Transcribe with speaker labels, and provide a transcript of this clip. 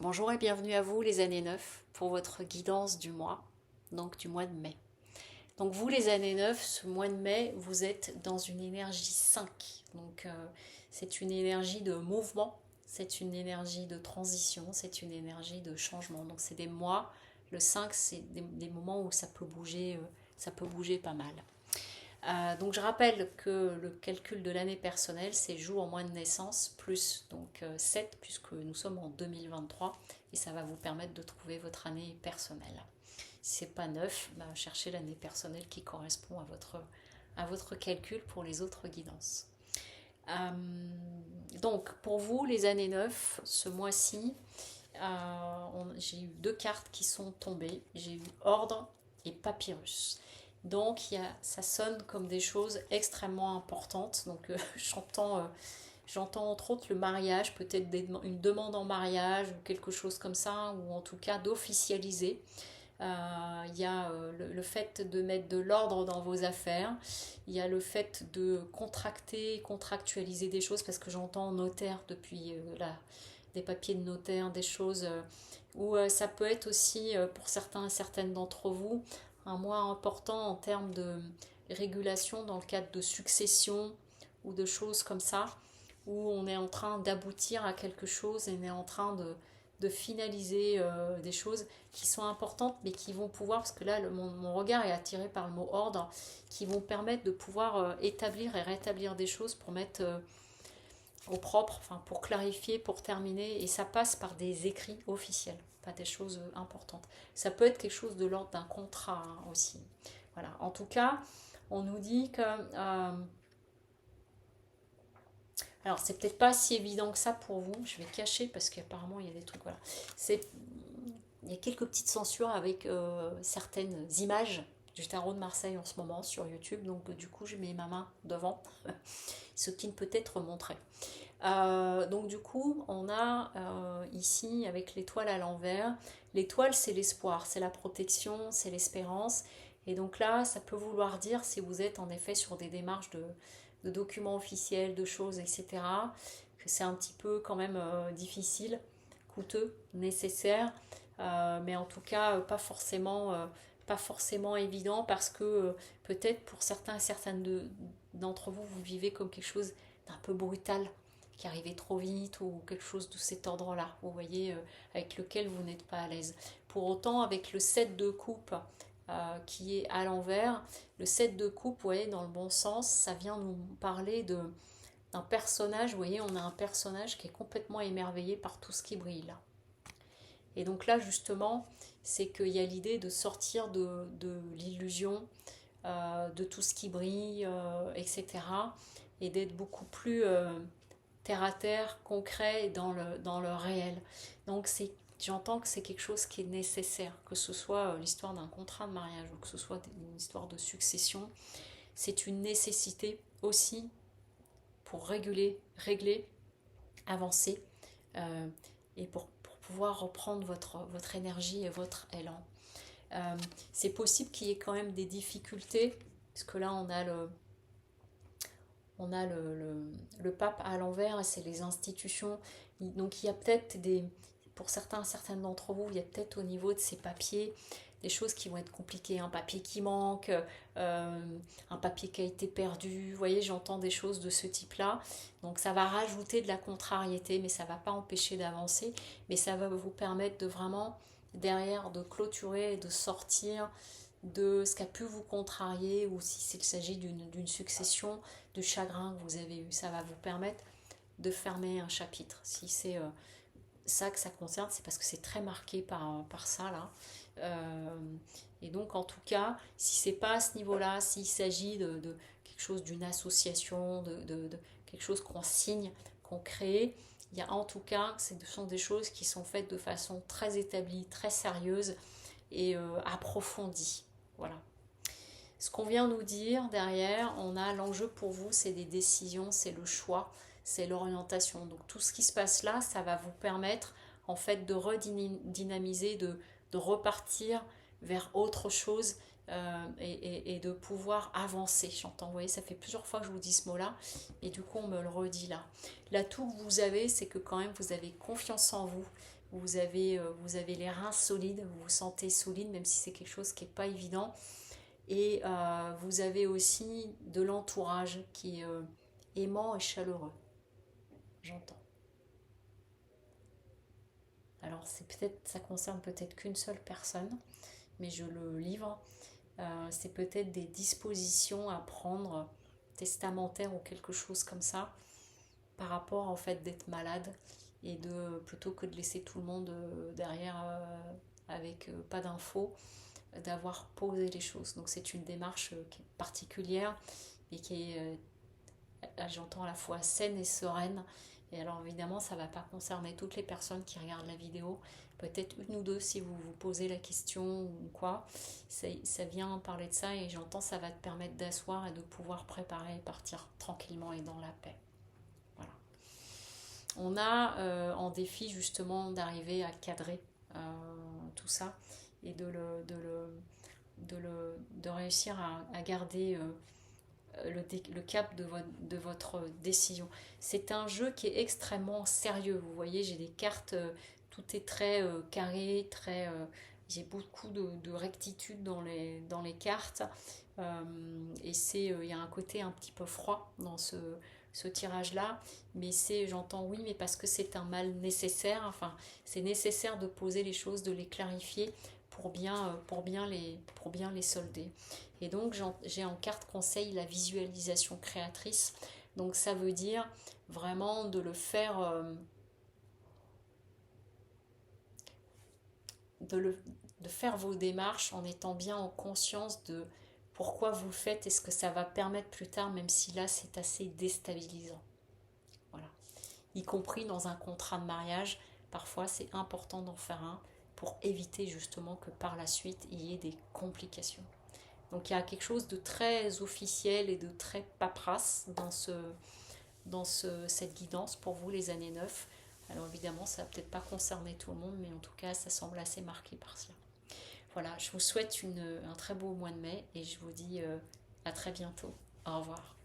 Speaker 1: Bonjour et bienvenue à vous les années 9 pour votre guidance du mois, donc du mois de mai. Donc vous les années 9, ce mois de mai, vous êtes dans une énergie 5. Donc c'est une énergie de mouvement, c'est une énergie de transition, c'est une énergie de changement. Donc c'est des mois, le 5 c'est des moments où ça peut bouger pas mal. Donc je rappelle que le calcul de l'année personnelle, c'est jour, mois de naissance, plus donc 7, puisque nous sommes en 2023, et ça va vous permettre de trouver votre année personnelle. Si c'est pas 9, bah, cherchez l'année personnelle qui correspond à votre calcul pour les autres guidances. Euh, donc pour vous, les années 9, ce mois-ci, j'ai eu deux cartes qui sont tombées. J'ai eu Ordre et Papyrus. Donc ça sonne comme des choses extrêmement importantes. Donc j'entends entre autres le mariage, peut-être une demande en mariage ou quelque chose comme ça, ou en tout cas d'officialiser. Il y a le fait de mettre de l'ordre dans vos affaires, il y a le fait de contractualiser des choses, parce que j'entends notaire depuis des papiers de notaire, des choses où ça peut être aussi pour certains et certaines d'entre vous un mois important en termes de régulation dans le cadre de succession ou de choses comme ça, où on est en train d'aboutir à quelque chose et on est en train de finaliser des choses qui sont importantes, mais qui vont pouvoir, parce que là mon regard est attiré par le mot ordre, qui vont permettre de pouvoir établir et rétablir des choses pour mettre au propre, enfin pour clarifier, pour terminer, et ça passe par des écrits officiels, pas des choses importantes. Ça peut être quelque chose de l'ordre d'un contrat aussi. Voilà. En tout cas, on nous dit que alors c'est peut-être pas si évident que ça pour vous. Je vais cacher parce qu'apparemment il y a des trucs. Voilà. C'est il y a quelques petites censures avec certaines images du tarot de Marseille en ce moment sur YouTube, donc du coup je mets ma main devant, ce qui ne peut être montré. Donc du coup, on a ici avec l'étoile à l'envers. L'étoile, c'est l'espoir, c'est la protection, c'est l'espérance. Et donc là, ça peut vouloir dire, si vous êtes en effet sur des démarches de documents officiels, de choses, etc., que c'est un petit peu quand même difficile, coûteux, nécessaire, mais en tout cas pas forcément évident, parce que peut-être pour certains et certaines d'entre vous, vous vivez comme quelque chose d'un peu brutal, qui arrivait trop vite, ou quelque chose de cet ordre-là, vous voyez, avec lequel vous n'êtes pas à l'aise. Pour autant, avec le 7 de coupe qui est à l'envers, le 7 de coupe, vous voyez, dans le bon sens, ça vient nous parler d'un personnage, vous voyez, on a un personnage qui est complètement émerveillé par tout ce qui brille là. Et donc là, justement, c'est qu'il y a l'idée de sortir de l'illusion, de tout ce qui brille, etc. Et d'être beaucoup plus terre à terre, concret, dans le réel. Donc j'entends que c'est quelque chose qui est nécessaire, que ce soit l'histoire d'un contrat de mariage ou que ce soit une histoire de succession. C'est une nécessité aussi pour régler, avancer, euh, et pour pouvoir reprendre votre énergie et votre élan. C'est possible qu'il y ait quand même des difficultés, parce que là on a le pape à l'envers, et c'est les institutions. Donc il y a peut-être pour certaines d'entre vous, il y a peut-être au niveau de ces papiers des choses qui vont être compliquées, un papier qui manque, un papier qui a été perdu, vous voyez, j'entends des choses de ce type-là. Donc ça va rajouter de la contrariété, mais ça ne va pas empêcher d'avancer, mais ça va vous permettre de vraiment, derrière, de clôturer et de sortir de ce qui a pu vous contrarier, ou s'il s'agit d'une succession de chagrins que vous avez eu. Ça va vous permettre de fermer un chapitre. Si c'est ça que ça concerne, c'est parce que c'est très marqué par ça là. Et donc en tout cas, si c'est pas à ce niveau-là, s'il s'agit de quelque chose, d'une association, de quelque chose qu'on signe, qu'on crée, il y a en tout cas, ce sont des choses qui sont faites de façon très établie, très sérieuse et approfondie. Voilà. Ce qu'on vient nous dire derrière, on a l'enjeu pour vous, c'est des décisions, c'est le choix, c'est l'orientation. Donc tout ce qui se passe là, ça va vous permettre en fait de redynamiser, de repartir vers autre chose, et de pouvoir avancer. J'entends, vous voyez, ça fait plusieurs fois que je vous dis ce mot-là, et du coup on me le redit là. L'atout que vous avez, c'est que quand même vous avez confiance en vous, vous avez les reins solides, vous vous sentez solide, même si c'est quelque chose qui n'est pas évident. Et vous avez aussi de l'entourage qui est aimant et chaleureux, j'entends. Alors ça concerne peut-être qu'une seule personne, mais je le livre. C'est peut-être des dispositions à prendre, testamentaires ou quelque chose comme ça, par rapport en fait d'être malade et de plutôt que de laisser tout le monde derrière avec pas d'infos, d'avoir posé les choses. Donc c'est une démarche qui est particulière et qui est, j'entends, à la fois saine et sereine. Et alors évidemment, ça ne va pas concerner toutes les personnes qui regardent la vidéo, peut-être une ou deux si vous vous posez la question ou quoi. Ça vient parler de ça et j'entends, ça va te permettre d'asseoir et de pouvoir préparer et partir tranquillement et dans la paix. Voilà. On a en défi justement d'arriver à cadrer euh, tout ça et de réussir à garder le cap de votre décision. C'est un jeu qui est extrêmement sérieux. Vous voyez, j'ai des cartes, tout est très carré, très, j'ai beaucoup de rectitude dans les cartes. Et il y a un côté un petit peu froid dans ce tirage-là. Mais j'entends oui, mais parce que c'est un mal nécessaire. Enfin, c'est nécessaire de poser les choses, de les clarifier pour bien les solder. Et donc j'ai en carte conseil la visualisation créatrice. Donc ça veut dire vraiment de le faire, de faire vos démarches en étant bien en conscience de pourquoi vous le faites et ce que ça va permettre plus tard, même si là c'est assez déstabilisant. Voilà. Y compris dans un contrat de mariage, parfois c'est important d'en faire un pour éviter justement que par la suite il y ait des complications. Donc il y a quelque chose de très officiel et de très paperasse dans cette guidance pour vous les années 9. Alors évidemment, ça va peut-être pas concerner tout le monde, mais en tout cas, ça semble assez marqué par cela. Voilà, je vous souhaite un très beau mois de mai et je vous dis à très bientôt. Au revoir.